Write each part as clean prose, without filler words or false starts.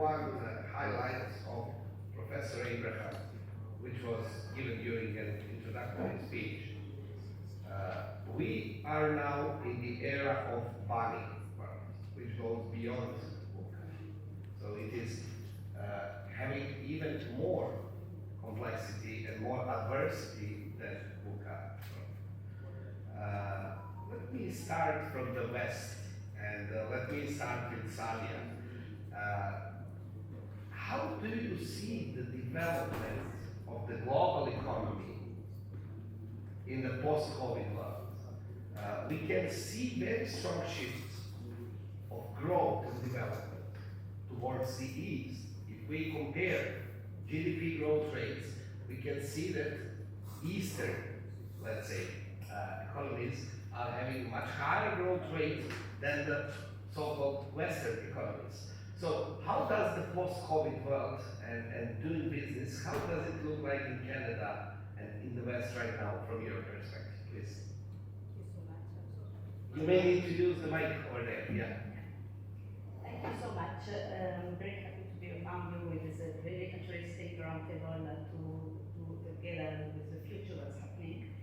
one highlight of Professor Abraham, which was given during an introductory speech. We are now in the era of WASME, which goes beyond VUCA. So it is having even more complexity and more adversity than VUCA. Let me start from the West, and let me start with Salia. How do you see the development of the global economy in the post-COVID world? We can see very strong shifts of growth and development towards the east. If we compare GDP growth rates, we can see that Eastern, let's say, economies are having much higher growth rates than the so-called Western economies. So how does the post-COVID world and doing business, how does it look like in Canada and in the West right now from your perspective, please? You may need to use the mic over there, yeah. Thank you so much. I'm very happy to be among you with this very interesting roundtable to together with the future what's happening.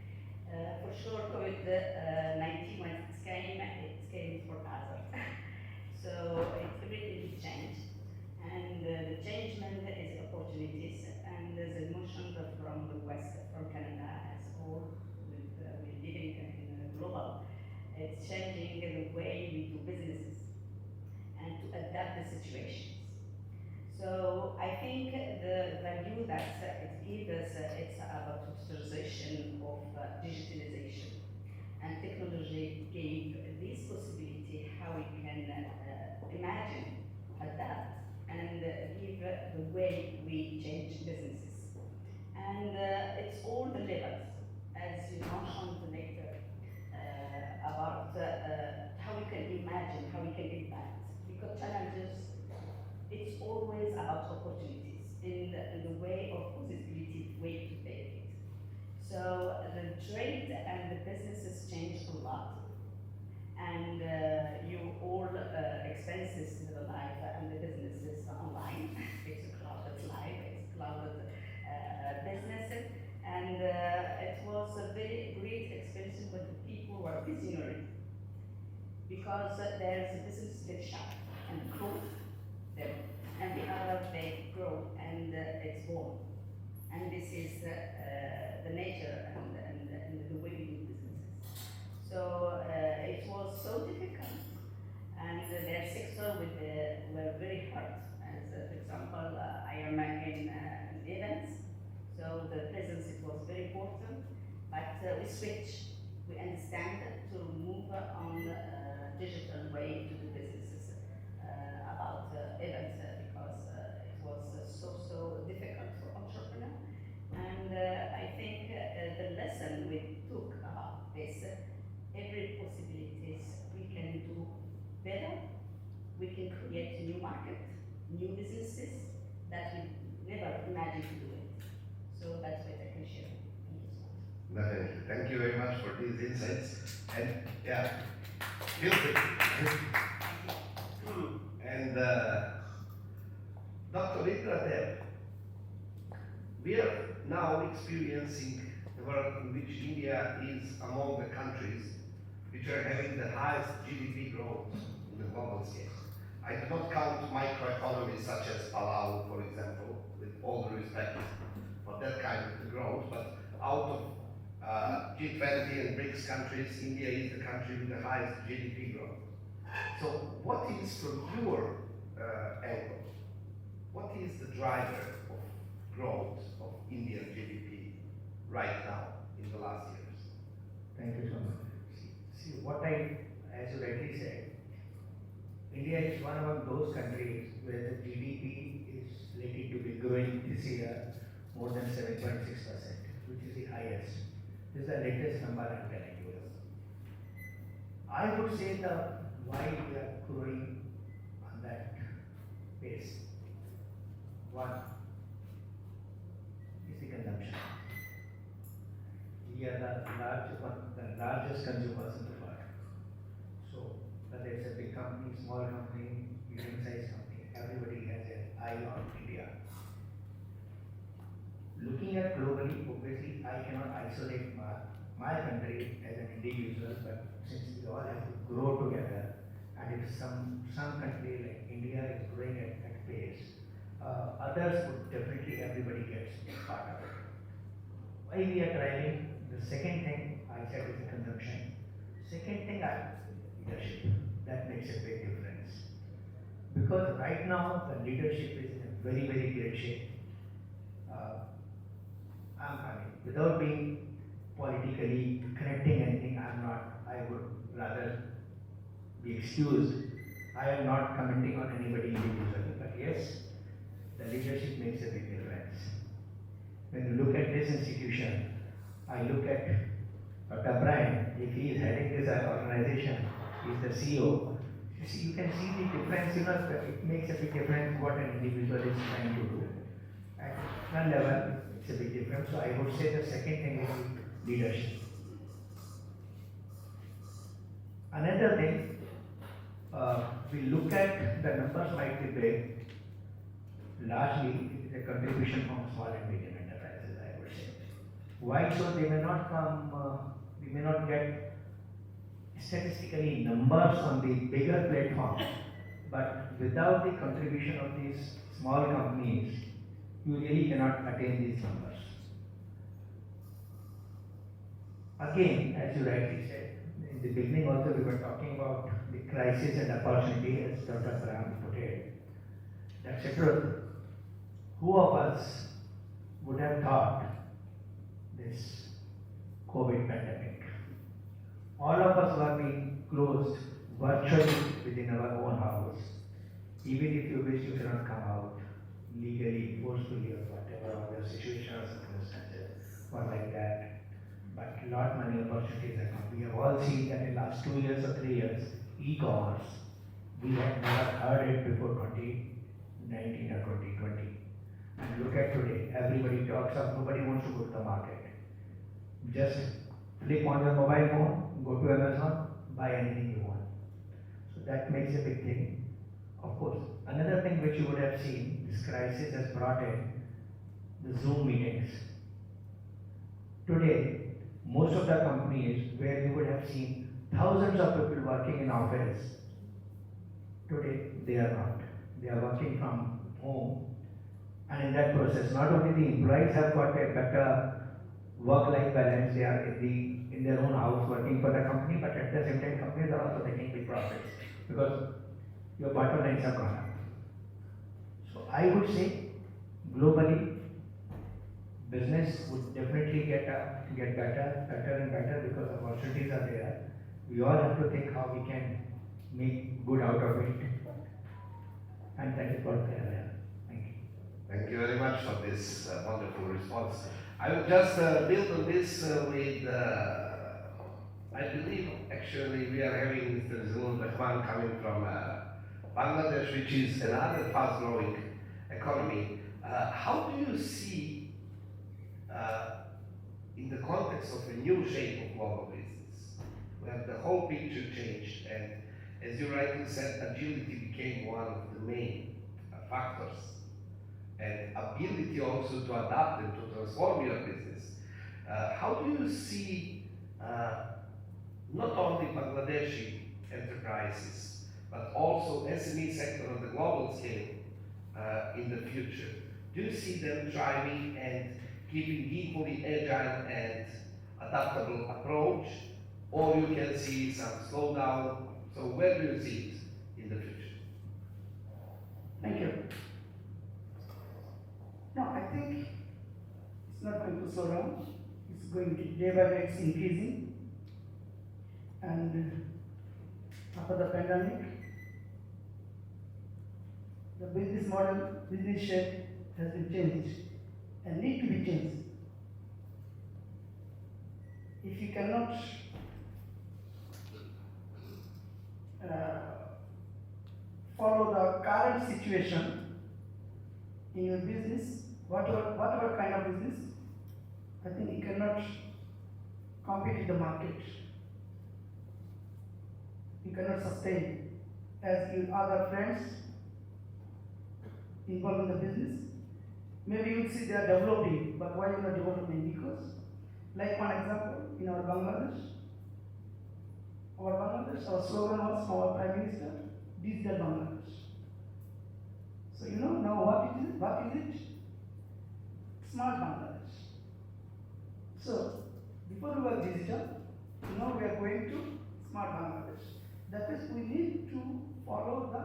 For sure, COVID-19, when it came for us. So it really changed. And the changement is opportunities, and the emotion from the West, from Canada, as all we're living in a global. It's changing the way we do businesses and to adapt the situations. So I think the value that it gives us, it's about utilization of digitalization. And technology gave this possibility how we can imagine, adapt, and give the way we change businesses. And it's all the levels, as you mentioned later, about how we can imagine, how we can impact. Because challenges, it's always about opportunities in the way of positivity, way to take it. So the trade and the businesses changed a lot. And you all expenses in the life and the businesses online. It's a clouded life, it's clouded businesses. And it was a very great experience when the people were visionary. Because there's a business that shop and growth them. And the other they grow and it's born. And this is the nature and the way we do businesses. So it was so difficult, and their sector were very hard. As for example, I am in events, so the presence it was very important. But we switch. We understand to move on digital way to do businesses about events because it was so difficult for entrepreneurs. And I think the lesson we took about this, every possibilities we can do better, we can create a new market, new businesses that we never imagined to do it. So that's what I can share. Thank you so much. Definitely. Thank you very much for these insights. And yeah, feel free. And Dr. Vitradev, we are now experiencing the world in which India is among the countries which are having the highest GDP growth in the global scale. I do not count microeconomies such as Palau, for example, with all the respect for that kind of growth, but out of G20 and BRICS countries, India is the country with the highest GDP growth. So what is, from your angle, what is the driver of growth of Indian GDP right now in the last years? Thank you so much. See, as you rightly said, India is one of those countries where the GDP is likely to be growing this year more than 7.6%, which is the highest. This is the latest number I'm telling you. I would say why we are growing on that pace. One is the consumption. We are the largest consumers in the world. So whether it's a big company, small company, medium-sized company, everybody has an eye on India. Looking at globally, obviously, I cannot isolate my country as an individual, but since we all have to grow together, and if some country like India is growing at pace, others would definitely, everybody gets part of it. Why we are driving? The second thing I said is the consumption. Second thing, leadership. That makes a big difference. Because right now, the leadership is in a very, very great shape. Without being politically connecting anything, I would rather be excused. I am not commenting on anybody individually, but yes, the leadership makes a big difference. When you look at this institution, I look at Dr. Brian, if he is heading this organization, he is the CEO, you can see the difference, it makes a big difference what an individual is trying to do. At one level, it's a big difference. So I would say the second thing is leadership. Another thing, we look at the numbers might be big, largely it is a contribution from small and medium enterprises, I would say. Why so? They may not come, we may not get statistically numbers on the bigger platforms, but without the contribution of these small companies, you really cannot attain these numbers. Again, as you rightly said, in the beginning also we were talking about the crisis and opportunity, as Dr. Brown put it. That's the truth. Who of us would have thought this COVID pandemic? All of us were being closed virtually within our own house. Even if you wish, you cannot come out legally, forcefully, or whatever, or the situation or circumstances were like that. But lot many opportunities have come. We have all seen that in the last 2 years or 3 years, e-commerce, we had never heard it before 2019 or 2020. And look at today, everybody talks of, nobody wants to go to the market. Just flip on your mobile phone, go to Amazon, buy anything you want. So that makes a big thing. Of course, another thing which you would have seen, this crisis has brought in the Zoom meetings. Today, most of the companies where you would have seen thousands of people working in office, today they are not. They are working from home, and in that process, not only the employees have got a better work-life balance, they are in their own house working for the company, but at the same time, companies are also making big profits because your bottom lines have gone up. So I would say, globally, business would definitely get better and better because opportunities are there. We all have to think how we can make good out of it. And that is what I have. Thank you. Thank you very much for this wonderful response. I will just build on this with, I believe actually we are having Mr. Zul Rahman coming from Bangladesh, which is another fast-growing economy. How do you see, in the context of a new shape of global business, where the whole picture changed, and as you rightly said, agility became one of the main factors, and ability also to adapt and to transform your business. How do you see not only Bangladeshi enterprises, but also SME sector on the global scale in the future? Do you see them thriving and keeping equally agile and adaptable approach, or you can see some slowdown? So where do you see it in the future? Thank you. No, I think it's not going to slow down. It's going to, day by day, it's increasing. And after the pandemic, the business model, business shape has been changed and need to be changed. If you cannot follow the current situation in your business, whatever kind of business, I think you cannot compete in the market. You cannot sustain as your other friends involved in the business. Maybe you will see they are developing, but why you are developing? Because, like one example, in our Bangladesh, our slogan was from our Prime Minister, Digital Bangladesh. So you know now what is it? What is it? Smart Bangladesh. So before we were digital, now we are going to smart Bangladesh. That is, we need to follow the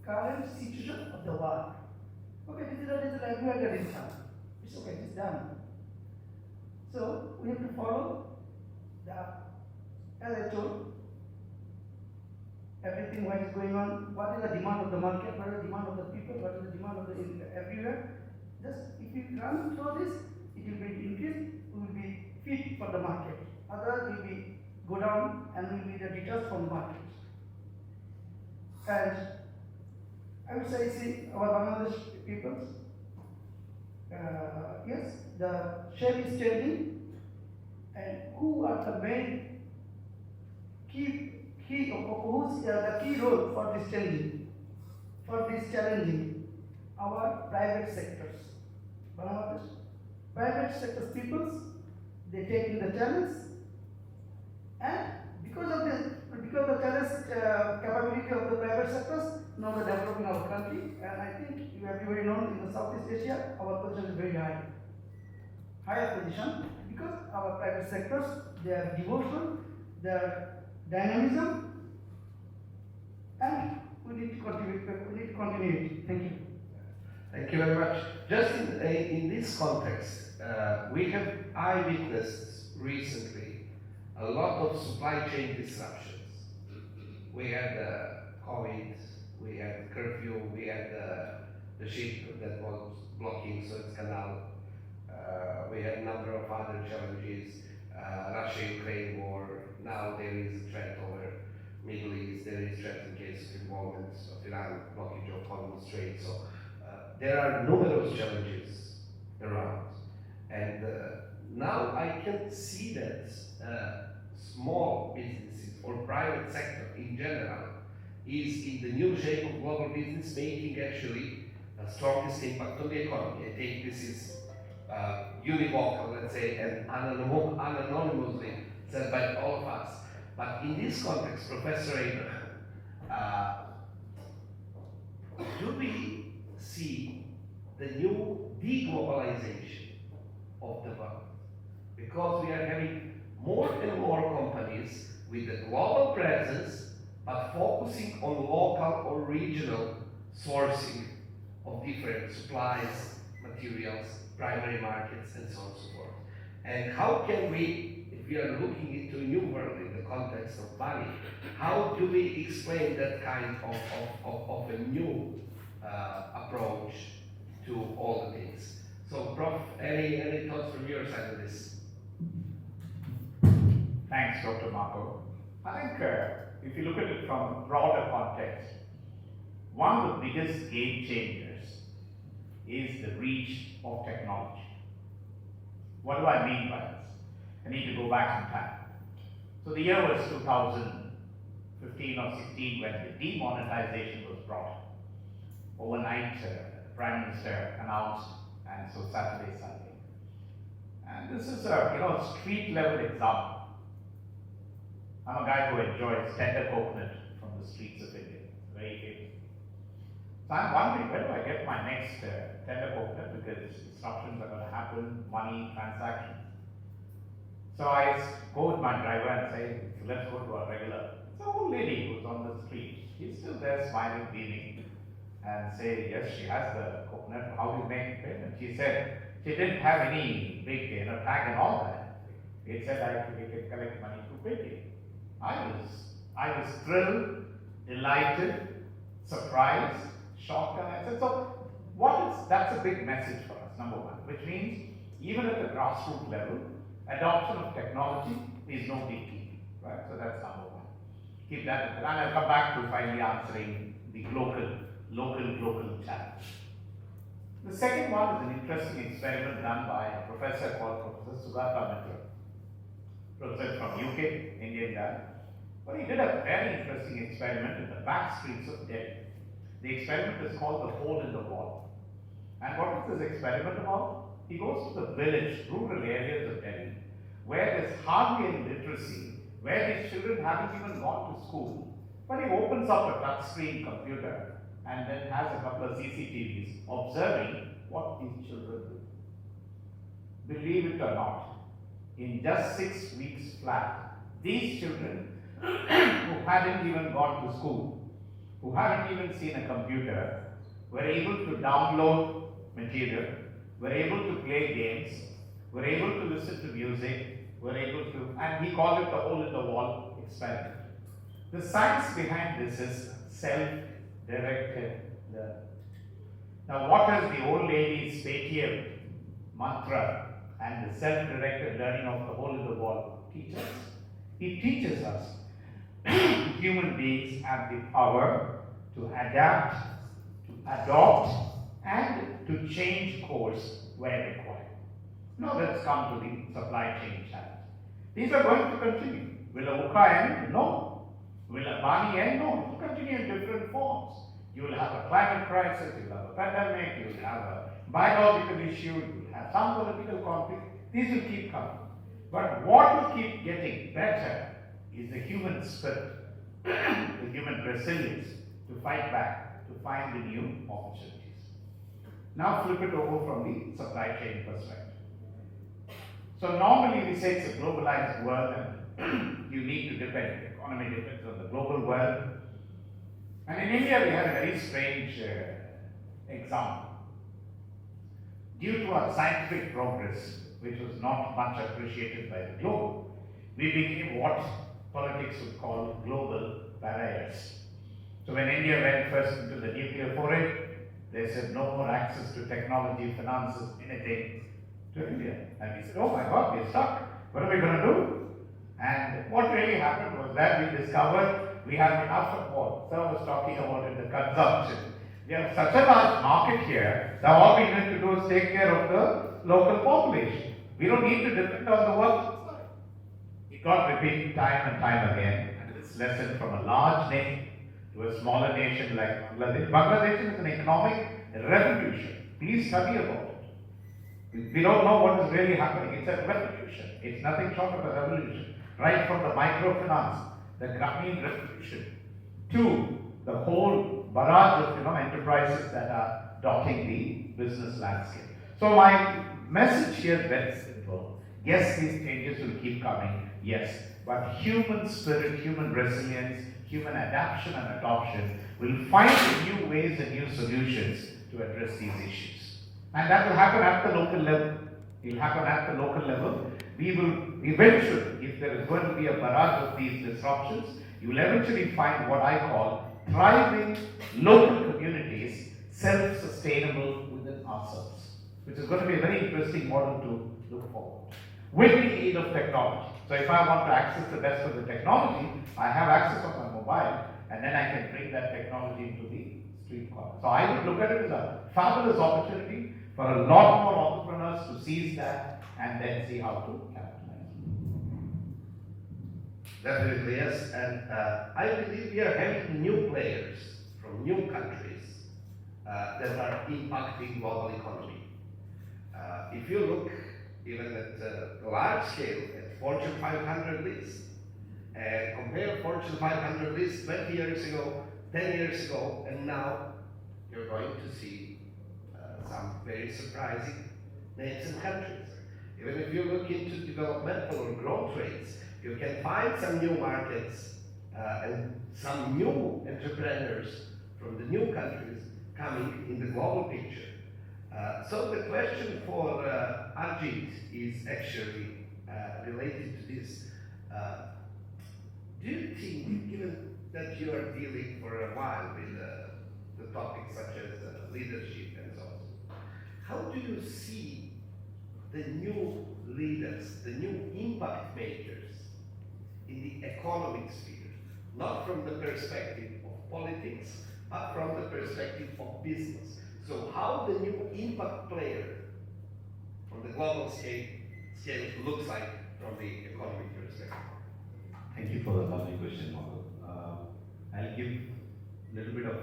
current situation of the world. Okay, digital, everywhere there is done. It's okay, it's done. So we have to follow the, as I told, everything what is going on, what is the demand of the market, what is the demand of the people, what is the demand of the everywhere. Just if you run through this, it will be increased, we will be fit for the market. Otherwise, we will be go down and we will be the detached from the market. And I would say, see, our Bangladesh peoples, yes, the shape is changing, and who are the main who's the key role for this changing, for this challenging? Our private sectors. Bangladesh, private sectors peoples, they take in the challenge, and because of this, because of the challenge capability of the private sectors, now the developing our country, and I think you everybody know in the Southeast Asia, our position is very high. Higher position because our private sectors, their devotion, their dynamism, and we need to continue it. Thank you. Thank you very much. Just in this context, I witnessed recently a lot of supply chain disruptions. We had COVID, we had curfew, we had the ship that was blocking Suez Canal. We had a number of other challenges, Russia-Ukraine war. Now there is a threat over Middle East. There is threat in case of involvement of Iran, blockage of Hormuz Strait. So there are numerous challenges around, and now I can see that small businesses or private sector in general is in the new shape of global business making actually the strongest impact on the economy. I think this is univocal, let's say, and anonymously said by all of us. But in this context, Professor Abraham, do we see the new deglobalization of the world? Because we are having more and more companies with a global presence, but focusing on local or regional sourcing of different supplies, materials, primary markets, and so on and so forth. And how can we, if we are looking into a new world in the context of money, how do we explain that kind of a new approach to all the things? So, Prof, any thoughts from your side on this? Thanks, Dr. Marco. I think if you look at it from a broader context, one of the biggest game changers is the reach of technology. What do I mean by this? I need to go back in time. So the year was 2015 or 16 when the demonetization was brought. Overnight, the Prime Minister announced, and so Saturday, Sunday. And this is a street level example. I'm a guy who enjoys tender coconut from the streets of India, very famous. So I'm wondering, where do I get my next tender coconut, because disruptions are going to happen, money, transactions. So I go with my driver and say, let's go to our regular. It's an old lady who's on the street. She's still there smiling, beaming, and say, yes, she has the coconut. How do you make payment? She said she didn't have any big tag and all that. It said we can collect money through Paytm. I was thrilled, delighted, surprised, shocked, and I said, so that's a big message for us, number one, which means even at the grassroots level, adoption of technology is no big deal, right? So that's number one. Keep that, and I'll come back to finally answering the local challenge. The second one is an interesting experiment done by a professor called Professor Sugata Mitra, professor from UK, Indian guy. But he did a very interesting experiment in the back streets of Delhi. The experiment is called the hole in the wall. And what is this experiment about? He goes to the village, rural areas of Delhi, where there's hardly any literacy, where these children haven't even gone to school. But he opens up a touchscreen computer and then has a couple of CCTVs observing what these children do. Believe it or not, in just 6 weeks flat, these children who hadn't even gone to school, who hadn't even seen a computer, were able to download material, were able to play games, were able to listen to music, were able to, and he called it the hole in the wall experiment. The science behind this is self-directed learning. Now, what does the old lady's Spatial mantra and the self-directed learning of the hole in the wall teach us? It teaches us human beings have the power to adapt, to adopt, and to change course where required. Now let's come to the supply chain challenge. These are going to continue. Will a VUCA end? No. Will a Bani end? No. It will continue in different forms. You will have a climate crisis, you will have a pandemic, you will have a biological issue, you will have some political conflict. These will keep coming. But what will keep getting better is the human spirit, the human resilience to fight back, to find the new opportunities. Now flip it over from the supply chain perspective. So normally we say it's a globalized world and you need to depend, the economy depends on the global world. And in India we had a very strange example. Due to our scientific progress, which was not much appreciated by the globe, we became what politics would call global barriers. So when India went first into the nuclear foray, they said no more access to technology, finances, anything to India. And we said, oh my God, we're stuck. What are we going to do? And what really happened was that we discovered we have enough of what Sir was talking about in the consumption. We have such a large market here that all we need to do is take care of the local population. We don't need to depend on the world. It got repeated time and time again. And this lesson from a large nation to a smaller nation like Bangladesh. Bangladesh is an economic revolution. Please study about it. We don't know what is really happening. It's a revolution. It's nothing short of a revolution. Right from the microfinance, the Grameen revolution, to the whole barrage of enterprises that are dotting the business landscape. So my message here is very simple. Yes, these changes will keep coming. Yes, but human spirit, human resilience, human adaptation and adoption will find new ways and new solutions to address these issues. And that will happen at the local level. It will happen at the local level. We will eventually, if there is going to be a barrage of these disruptions, you will eventually find what I call thriving local communities, self-sustainable within ourselves, which is going to be a very interesting model to look forward. With the aid of technology. So if I want to access the best of the technology, I have access on my mobile, and then I can bring that technology into the street corner. So I would look at it as a fabulous opportunity for a lot more entrepreneurs to seize that and then see how to capitalize. Definitely, yes. And I believe we are having new players from new countries that are impacting global economy. If you look even at the large scale, at Fortune 500 list, and compare Fortune 500 list 20 years ago, 10 years ago, and now, you're going to see some very surprising names and countries. Even if you look into developmental or growth rates, you can find some new markets and some new entrepreneurs from the new countries coming in the global picture. So the question for Arjit is actually related to this. Do you think, given that you are dealing for a while with the topics such as leadership and so on, how do you see the new leaders, the new impact makers in the economic sphere, not from the perspective of politics, but from the perspective of business? So how the new impact player from the global scale looks like from the economic perspective? Thank you for the lovely question, Marco. I'll give a little bit of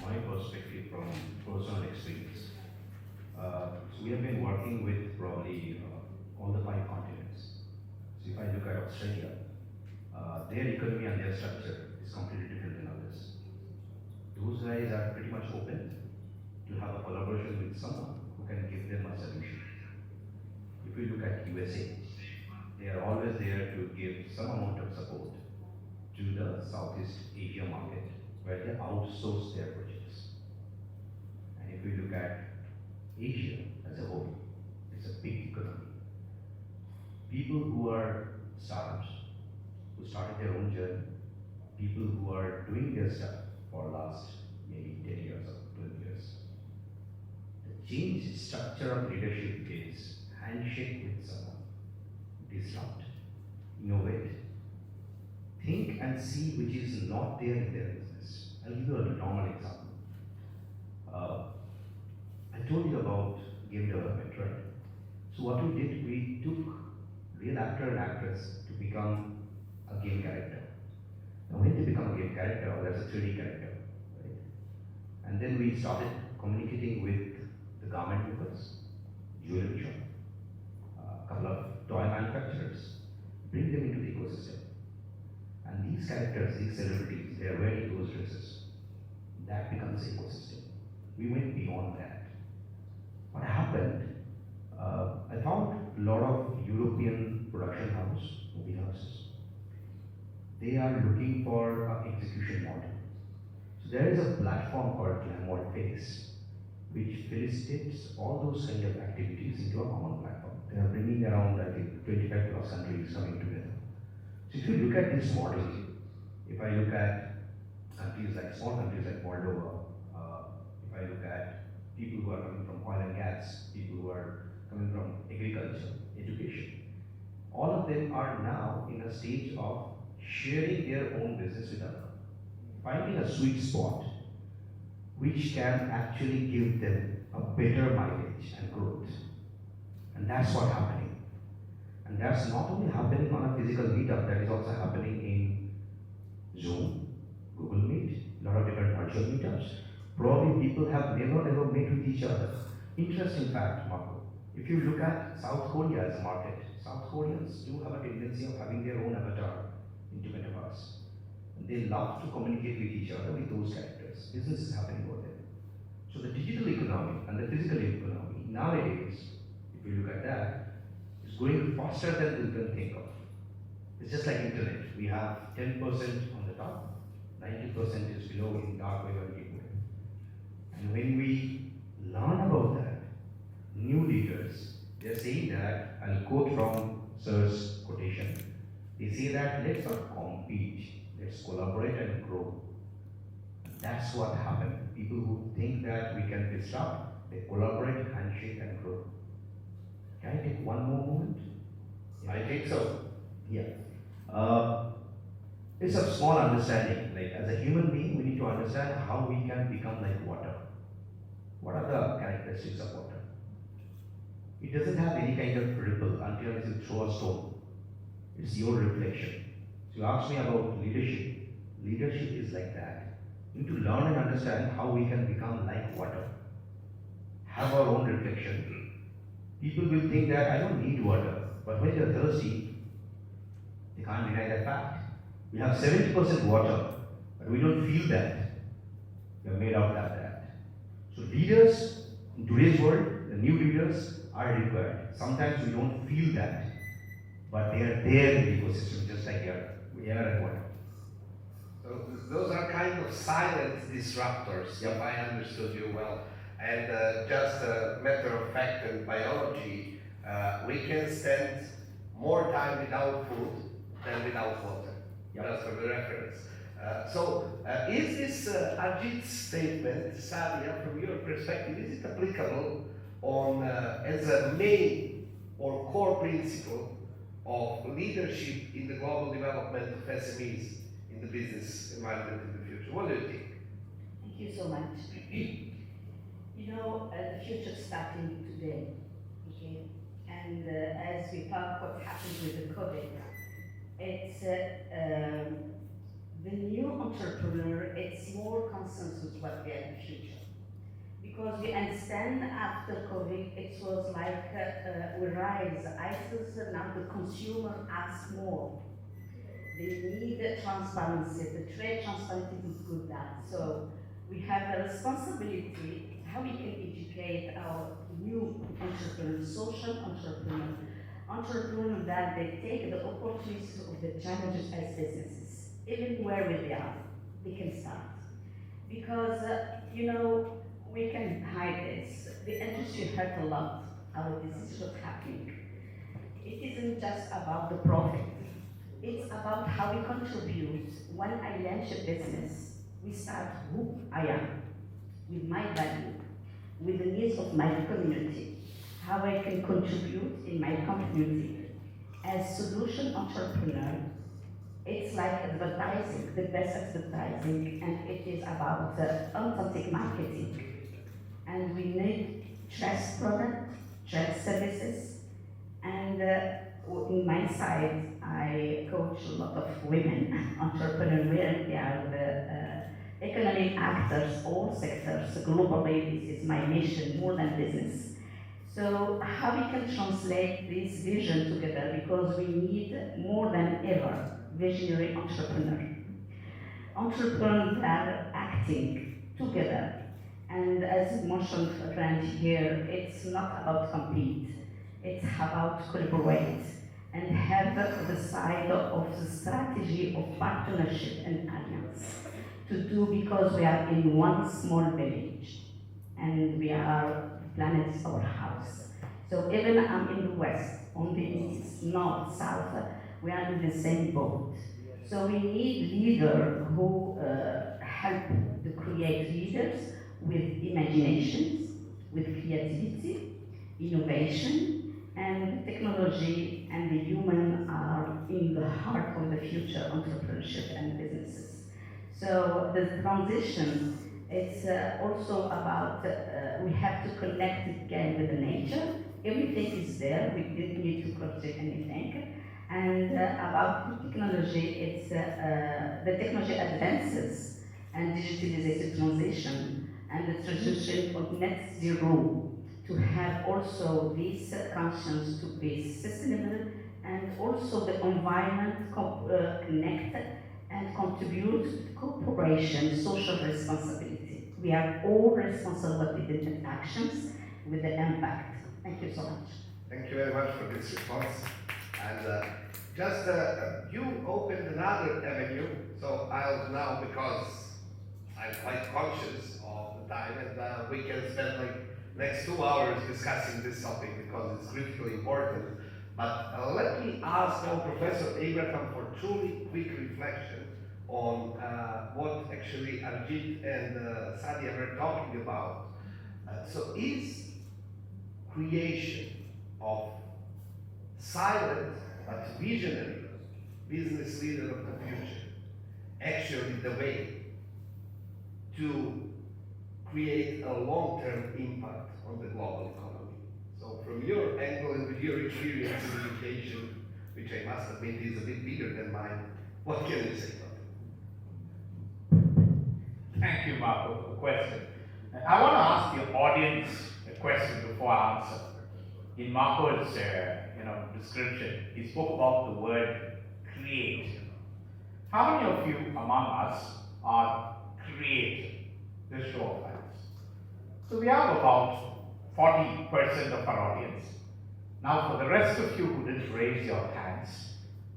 my perspective from personal experience. So we have been working with probably all the 5 continents. So if I look at Australia, their economy and their structure is completely different than others. Those guys are pretty much open to have a collaboration with someone who can give them a solution. If we look at USA, they are always there to give some amount of support to the Southeast Asia market where they outsource their projects. And if we look at Asia as a whole, it's a big economy. People who are startups, who started their own journey, people who are doing their stuff for last maybe 10 years or 12 years. The change structure of leadership is handshake with someone, disrupt, innovate, think and see which is not there in their business. I'll give you a normal example. I told you about game development, right? So what we did, we took real actor and actress to become a game character. Now when they become a game character, that's a 3D character, right? And then we started communicating with the garment makers, jewelry shop, a couple of toy manufacturers, bring them into the ecosystem. And these characters, these celebrities, they are wearing those dresses. That becomes the ecosystem. We went beyond that. What happened, I found a lot of European production movie houses. They are looking for an execution model. So there is a platform called Glamour Face, which felicitates all those kind of activities into a common platform. They are bringing around, I think, 25 plus countries coming together. So if you look at this model, if I look at countries like small countries like Moldova, if I look at people who are coming from oil and gas, people who are coming from agriculture, education, all of them are now in a stage of sharing their own business with others, finding a sweet spot which can actually give them a better mileage and growth. And that's what's happening. And that's not only happening on a physical meetup, that is also happening in Zoom, Google Meet, a lot of different virtual meetups. Probably people have never ever met with each other. Interesting fact, Marco. If you look at South Korea as a market, South Koreans do have a tendency of having their own avatar into metaverse. And they love to communicate with each other with those characters. Business is happening over there. So the digital economy and the physical economy nowadays, if you look at that, is going faster than we can think of. It's just like internet. We have 10% on the top, 90% is below in dark web and deep web. And when we learn about that, new leaders, they're saying that, I'll quote from Sir's quotation, they say that let's not compete, let's collaborate and grow. That's what happened. People who think that we can disrupt, they collaborate, handshake and grow. Can I take one more moment? I think so. Yeah. It's a small understanding. Like as a human being, we need to understand how we can become like water. What are the characteristics of water? It doesn't have any kind of ripple until you throw a stone. It's your reflection. So you ask me about leadership. Leadership is like that. We need to learn and understand how we can become like water. Have our own reflection. People will think that I don't need water, but when they're thirsty, they can't deny that fact. We have 70% water, but we don't feel that. We are made out of that. So leaders in today's world, the new leaders are required. Sometimes we don't feel that, but they are there in the ecosystem, just like air and water. So those are kind of silent disruptors, if I understood you well. And just a matter of fact in biology, we can stand more time without food than without water. Just for the reference. Is this Ajit's statement, Sadia, from your perspective, is it applicable on as a main or core principle of leadership in the global development of SMEs in the business environment in the future? What do you think? Thank you so much. You know, the future is starting today, okay? And as we talk what happened with the COVID, it's the new entrepreneur, it's more concerned with what they are in the future. Because we understand after COVID, it was like we rise, ISIS, now the consumer asks more. They need transparency, the trade transparency is good that. So we have the responsibility how we can educate our new entrepreneurs, social entrepreneurs that they take the opportunities of the challenges as businesses, even where they are, they can start. Because, we can hide this. The industry hurt a lot. This is what's happening. It isn't just about the profit. It's about how we contribute. When I launch a business, we start who I am, with my value, with the needs of my community, how I can contribute in my community. As solution entrepreneur, it's like advertising, the best advertising, and it is about authentic marketing. And we need trust product, trust services, and in my side, I coach a lot of women entrepreneurs. They are the economic actors, all sectors, globally. This is my mission, more than business. So how we can translate this vision together, because we need more than ever visionary entrepreneurs. Entrepreneurs that are acting together. And as mentioned French here, it's not about compete, it's about collaborate and have the side of the strategy of partnership and alliance to do, because we are in one small village and we are, the planet is our house. So even I'm in the west, on the east, north, south, we are in the same boat. So we need leaders who help to create leaders with imaginations, with creativity, innovation, and technology and the human are in the heart of the future entrepreneurship and businesses. So the transition, it's also about, we have to connect it again with the nature. Everything is there, we didn't need to project anything. And about technology, it's the technology advances and digitalization transition and the transition of net zero, to have also this conscience to be sustainable and also the environment connect and contribute to cooperation, social responsibility. We are all responsible for the actions with the impact. Thank you so much. Thank you very much for this response. And you opened another avenue, so I'll now, because I'm quite conscious of the time, and we can spend like next 2 hours discussing this topic because it's critically important. But let me ask now Professor Abraham for truly quick reflection on what actually Arjit and Sadia were talking about. So is creation of silent but visionary business leader of the future actually the way to create a long-term impact on the global economy? So from your angle and with your experience in education, which I must admit is a bit bigger than mine, what can you say about it? Thank you, Marco, for the question. I want to ask the audience a question before I answer. In Marco's description, he spoke about the word create. How many of you among us are creative? Just show of hands. So we have about 40% of our audience. Now for the rest of you who didn't raise your hands,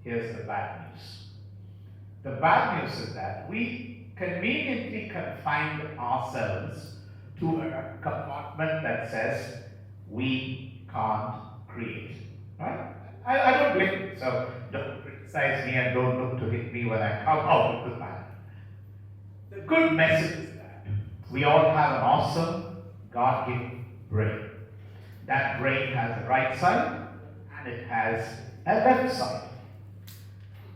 here's the bad news. The bad news is that we conveniently confine ourselves to a compartment that says we can't create. Right? I don't blame you, so don't criticize me and don't look to hit me when I come out of the panel. The good message is that we all have an awesome God-given brain. That brain has a right side and it has a left side.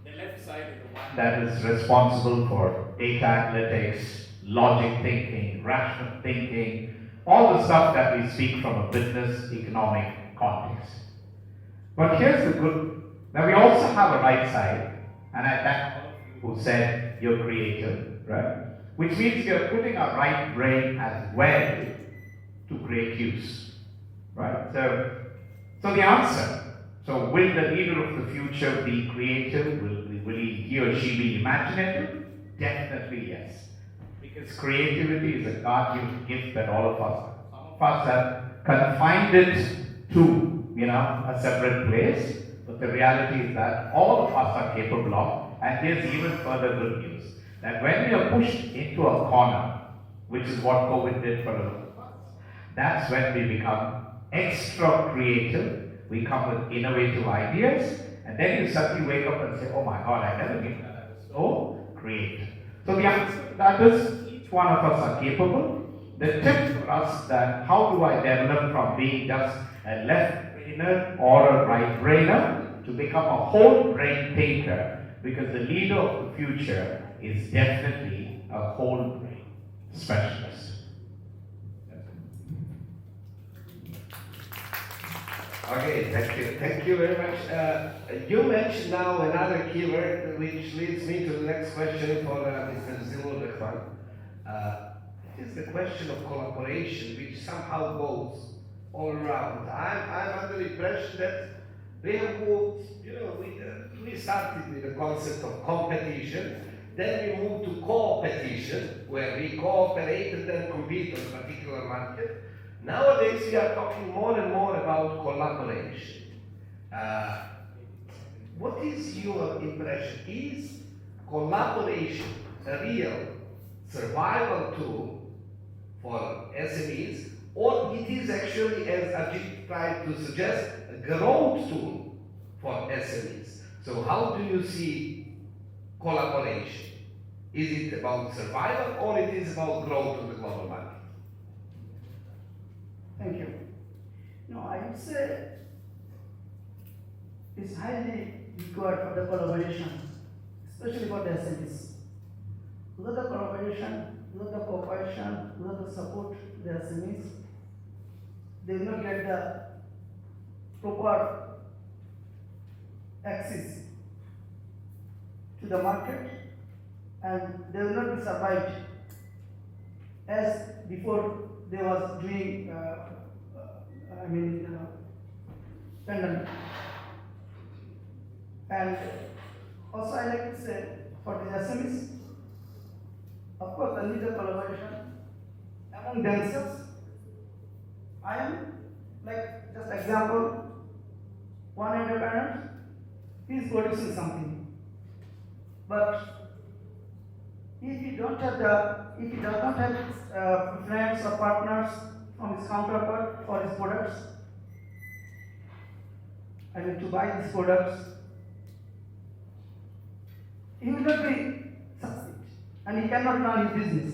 The left side is the one that is responsible for data analytics, logic thinking, rational thinking, all the stuff that we speak from a business economic context. But here's the good, now we also have a right side, and I thank all of you who said you're creative, right? Which means we are putting our right brain as well to great use, right? So the answer, so will the leader of the future be creative? Will he or she be imaginative? Definitely yes. Because creativity is a God-given gift that all of us have. Some of us have confined it to, a separate place, but the reality is that all of us are capable of, and here's even further good news, that when we are pushed into a corner, which is what COVID did for a lot of us, that's when we become extra creative. We come with innovative ideas, and then you suddenly wake up and say, oh my God, I never knew that I was so creative. So the answer to that is, each one of us are capable. The tip for us that how do I develop from being just a left brainer or a right brainer to become a whole brain thinker, because the leader of the future is definitely a whole brain specialist. Okay, thank you. Thank you very much. You mentioned now another keyword, which leads me to the next question for Mr. Zilur. It is the question of collaboration, which somehow goes all around. I'm under the impression that we have moved, we started with the concept of competition, then we moved to co-opetition, where we cooperate and then compete on a particular market. Nowadays, we are talking more and more about collaboration. What is your impression? Is collaboration a real survival tool for SMEs, or it is actually, as Ajit tried to suggest, a growth tool for SMEs? So how do you see collaboration? Is it about survival, or it is about growth on the global market? Thank you. No, I would say it's highly required for the collaboration, especially for the SMEs. Without the collaboration, without the cooperation, without the support to the SMEs, they will not get the proper access to the market, and they will not be survived as before they was doing, pandemic. And also I like to say, for the SMEs, of course, they need a collaboration among themselves. I am, like, just example, one entrepreneur, he is producing something. But if he does not have friends or partners from his counterpart for his products, to buy these products, he will not be succeed, and he cannot run his business.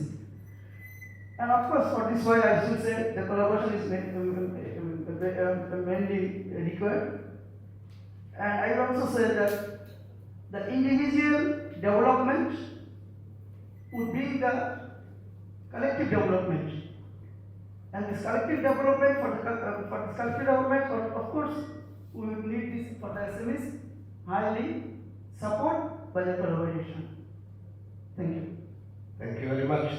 And of course, for this why I should say the collaboration is mainly required. And I will also say that the individual development would bring the collective development. And this collective development, of course, we will need this for the SMEs, highly support by the collaboration. Thank you. Thank you very much.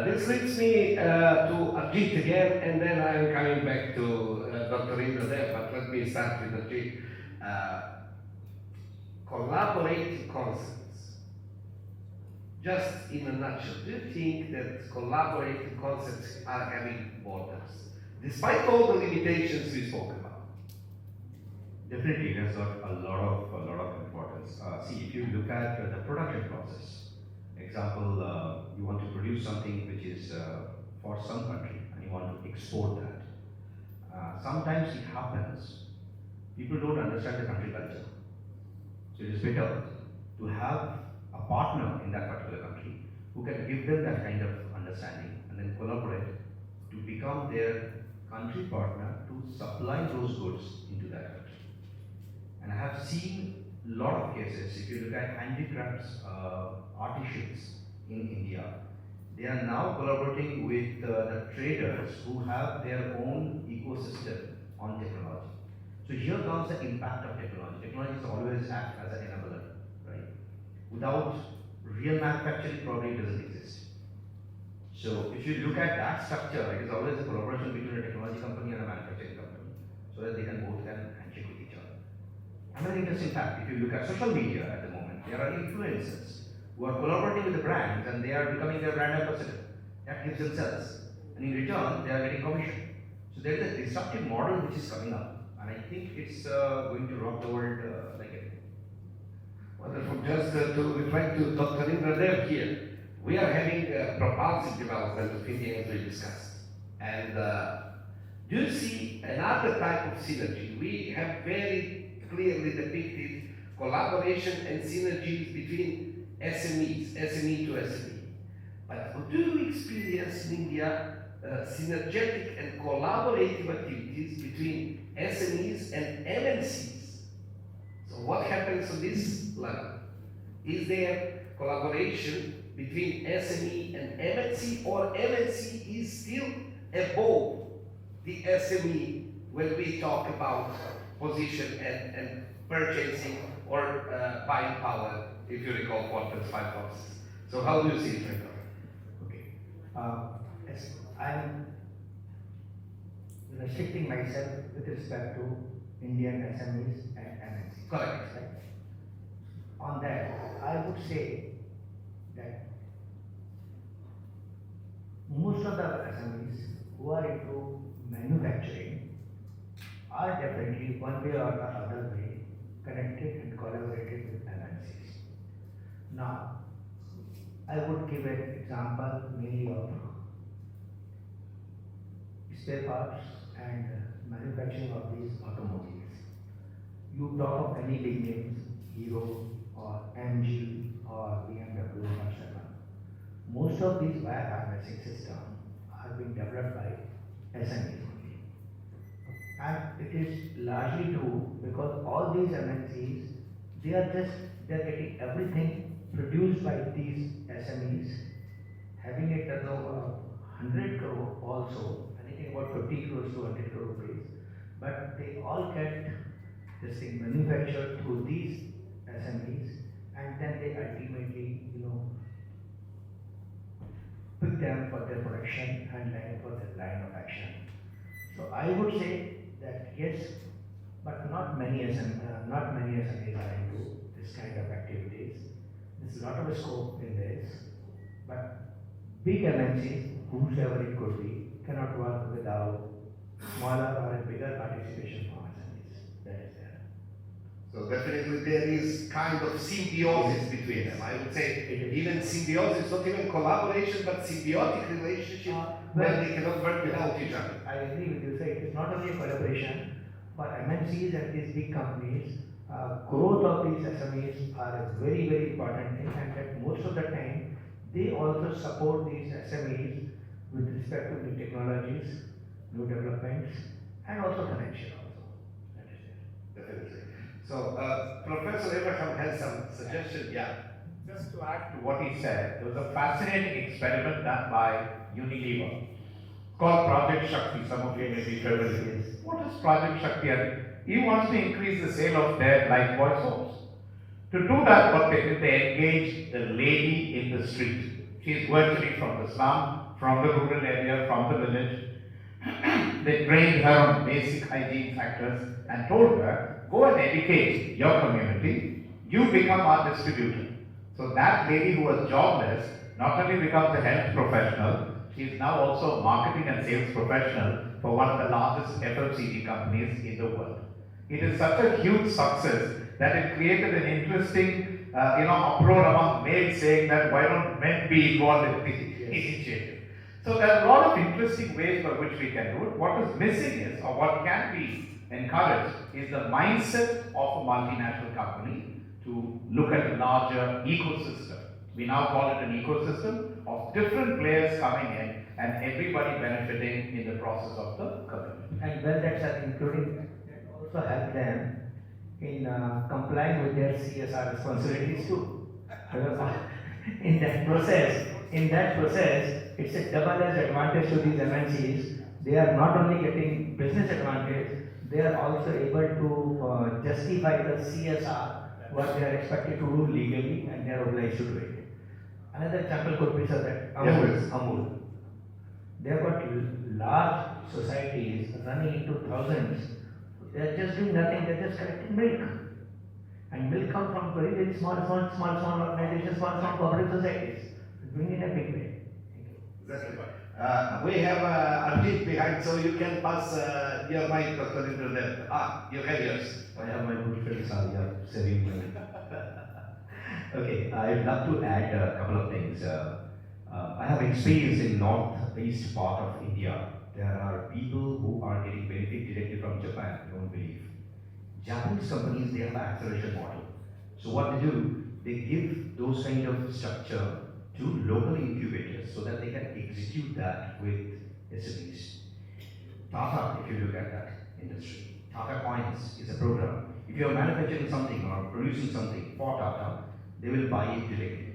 This leads me to Ajit again, and then I'm coming back to Dr. Indra there, but let me start with Ajit. Collaborating concepts. Just in a nutshell, do you think that collaborating concepts are having borders, despite all the limitations we spoke about? Definitely, it has got a lot of importance. See, if you look at the production process, example, you want to produce something which is for some country and you want to export that. Sometimes it happens, people don't understand the country culture. So it is better to have a partner in that particular country who can give them that kind of understanding and then collaborate to become their country partner to supply those goods into that country. And I have seen a lot of cases, if you look at handicrafts, artisans in India, they are now collaborating with the traders who have their own ecosystem on technology. So here comes the impact of technology. Technology is always act as an enabler, right? Without real manufacturing probably doesn't exist. So if you look at that structure, it is always a collaboration between a technology company and a manufacturing company, so that they can both can handshake with each other. Another interesting fact, if you look at social media at the moment, there are influencers who are collaborating with the brands and they are becoming their brand ambassador. That gives them sales, and in return they are getting commission. So there is a disruptive model which is coming up, and I think it's going to rock the world like anything. Wonderful. Just to reflect to Dr. Indradev here, we are having a propulsive development of India as we discussed. And do you see another type of synergy? We have very clearly depicted collaboration and synergies between SMEs, SME to SME. But do you experience in India synergetic and collaborative activities between SMEs and MNCs? So what happens on this level? Is there collaboration between SME and MNC, or MNC is still above the SME when we talk about position and purchasing or buying power, if you recall 4.5 forces? So how do you see it, Franco? Yes, I'm restricting myself with respect to Indian SMEs and MNCs. Correct. Right? On that, I would say that most of the SMEs who are into manufacturing are definitely one way or the other way connected and collaborated with MNCs. Now, I would give an example mainly of spare parts and manufacturing of these automobiles. You talk of any big names, Hero or MG or BMW or whatever. Most of these wire harnessing systems are being developed by SMEs only. And it is largely true because all these MNCs, they are getting everything produced by these SMEs, having a turnover of 100 crore also, anything about 50 crores to 100 crore rupees, but they all get this thing manufactured through these SMEs, and then they ultimately, pick them for their production and line for their line of action. So I would say that yes, but not many SMEs are into this kind of activities. There's a lot of scope in this, but big MNCs, whosoever it could be, cannot work without smaller or a bigger participation from SMEs. That is there. So definitely there is kind of symbiosis between them. I would say even symbiosis, not even collaboration, but symbiotic relationship where they cannot work without each other. I agree with you. So it is not only a collaboration, but MNCs and these big companies, growth of these SMEs are a very, very important thing, and that most of the time they also support these SMEs with respect to new technologies, new developments, and also financial also. That is it. Definitely. So Professor Abraham has some suggestion. Yeah. Just to add to what he said, there was a fascinating experiment done by Unilever called Project Shakti. Some of you may be familiar with. What is Project Shakti? He wants to increase the sale of their lifebuoy soaps. To do that, what they did, they engaged the lady in the street. She is virtually from the slum, from the rural area, from the village. They trained her on basic hygiene factors and told her, go and educate your community, you become our distributor. So that lady who was jobless not only becomes a health professional, she is now also a marketing and sales professional for one of the largest FMCG companies in the world. It is such a huge success that it created an interesting uproar among males saying that why don't men be involved in the initiative. So there are a lot of interesting ways by which we can do it. What is missing is, or what can be encouraged, is the mindset of a multinational company to look at a larger ecosystem. We now call it an ecosystem of different players coming in and everybody benefiting in the process of the community. And well, that's including that also help them in complying with their CSR responsibilities too. Because in that process, it's a double-edged advantage to these MNCs. They are not only getting business advantage, they are also able to justify the CSR, what they are expected to do legally, and they are obliged to do it. Another example could be so that Yeah, please. Amul, they have got large societies running into thousands. They are just doing nothing, they are just collecting milk. And milk comes from very, very small organizations, small cooperative societies. Doing it in a big way. Thank you. Exactly. We have Arjit behind, so you can pass your mic, Dr. Indradev. You have yours. I have my good friend Sadia serving me. Okay, I'd love to add a couple of things. I have experience in northeast part of India. There are people who are getting benefit directly from Japan, you won't believe. Japanese companies, they have an acceleration model. So what they do, they give those kind of structure to local incubators so that they can execute that with SMEs. Tata, if you look at that industry, Tata Coins is a program. If you are manufacturing something or producing something for Tata, they will buy it directly.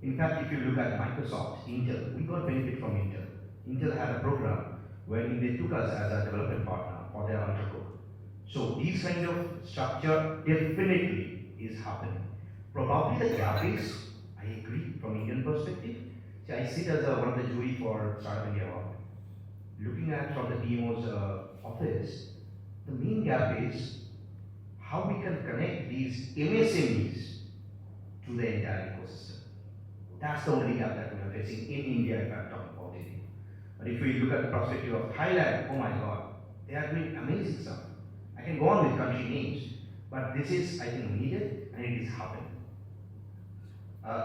In fact, if you look at Microsoft, Intel, we got benefit from Intel. Intel had a program wherein they took us as a development partner for their Ultracore. So these kind of structure definitely is happening. Probably the gap is, I agree, from Indian perspective. See, I sit as one of the jury for Startup India Award. Looking at from the DMO's office, the main gap is how we can connect these MSMEs to the entire ecosystem. That's the only gap that we are facing in India if I'm talking about India. But if we look at the perspective of Thailand, oh my God, they are doing amazing stuff. I can go on with country names, but this is, I think, needed and it is happening.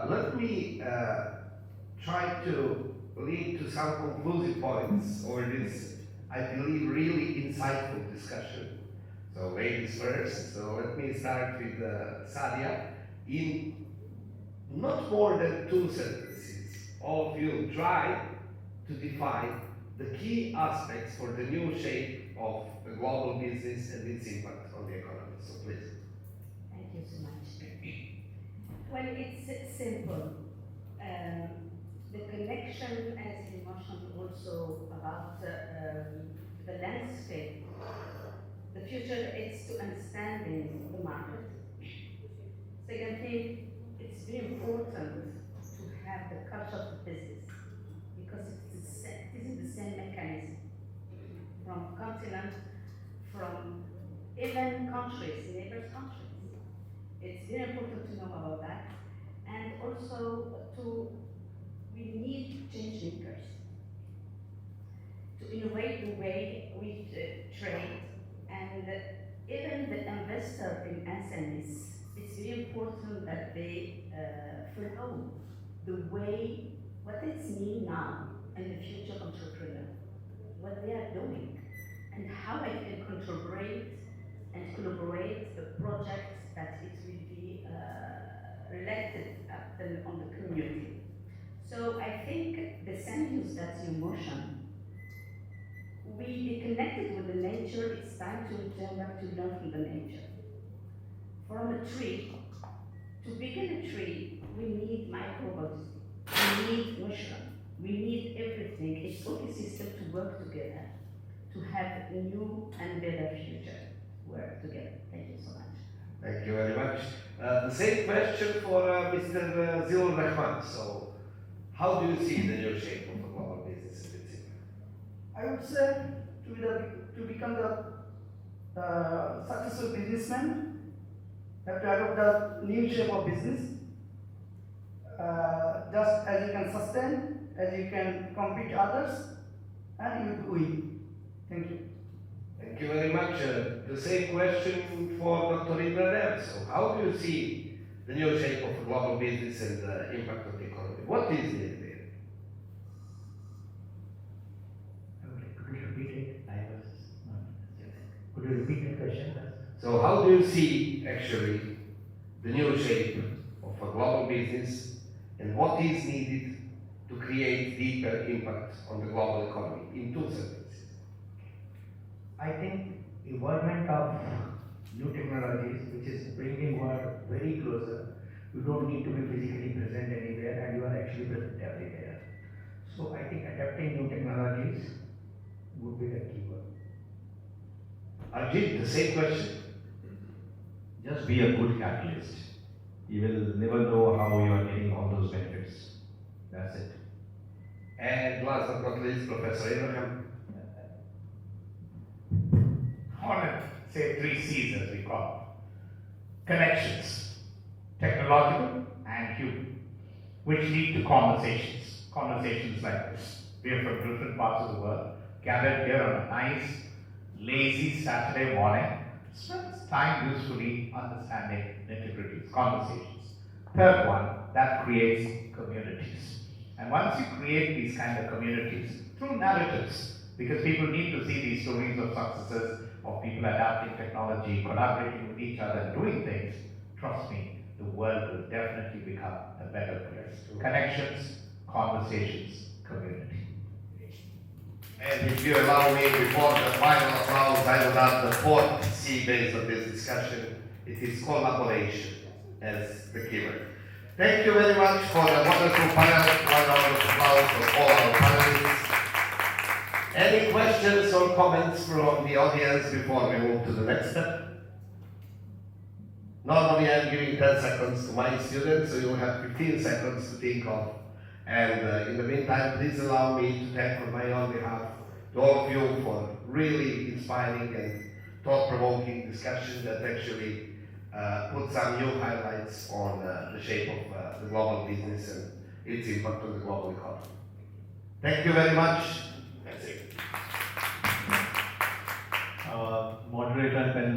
Let me try to lead to some conclusive points over this, I believe, really insightful discussion. So ladies first, so let me start with Sadia. In not more than 2 sentences, all of you try to define the key aspects for the new shape of the global business and its impact on the economy. So please. Thank you so much. Well, it's simple. The connection, as you mentioned also about the landscape, the future is to understanding the market. Second thing, it's very important to have the culture of the business because this is the same mechanism from continent, from even countries, neighbors countries. It's very important to know about that, and also we need change makers to innovate the way we trade, and even the investor in SMEs. It's very important that they follow the way what it's mean now and the future entrepreneur, what they are doing, and how I can collaborate the projects that it will be related on the community. So I think the scenarios that you mentioned, we be connected with the nature. It's time to return back to learn from the nature. From a tree, to begin a tree, we need microbes, we need mushroom, we need everything, a ecosystem to work together, to have a new and better future work together. Thank you so much. Thank you very much. The same question for Mr. Zilul Rahman. So, how do you see the new shape of the global business in its impact? I would say to become the successful businessman, you have to adopt the new shape of business. Just as you can sustain, as you can compete others, and you do it. Thank you. Thank you very much. The same question for Dr. Ibrahim. So, how do you see the new shape of global business and the impact of the economy? What is it there? Could you repeat it? Could you repeat the question? So, how do you see actually the new shape of a global business and what is needed to create deeper impact on the global economy in 2 sentences? I think involvement of new technologies, which is bringing world very closer. You don't need to be physically present anywhere, and you are actually present everywhere. So I think adapting new technologies would be the key word. Arjit, the same question. Just be a good catalyst. You will never know how you are getting all those benefits. That's it. And last but not least, Professor Abraham. I want to say 3 C's as we call it. Connections, technological and human, which lead to conversations. Conversations like this. We are from different parts of the world, gathered here on a nice, lazy Saturday morning. Spend time usefully understanding nitty-gritties, conversations. Third one, that creates communities. And once you create these kind of communities through narratives, because people need to see these stories of successes, of people adapting technology, collaborating with each other, and doing things, trust me, the world will definitely become a better place. Connections, conversations, community. And if you allow me, before the final applause, I will add the 4th C base of this discussion. It is collaboration as the keyword. Thank you very much for the wonderful panel. One round of applause for all our panelists. Any questions or comments from the audience before we move to the next step? Normally I'm giving 10 seconds to my students, so you will have 15 seconds to think of. And in the meantime, please allow me to thank on my own behalf to all of you for really inspiring and thought-provoking discussion that actually put some new highlights on the shape of the global business and its impact on the global economy. Thank you very much. That's it. Moderator and panelists.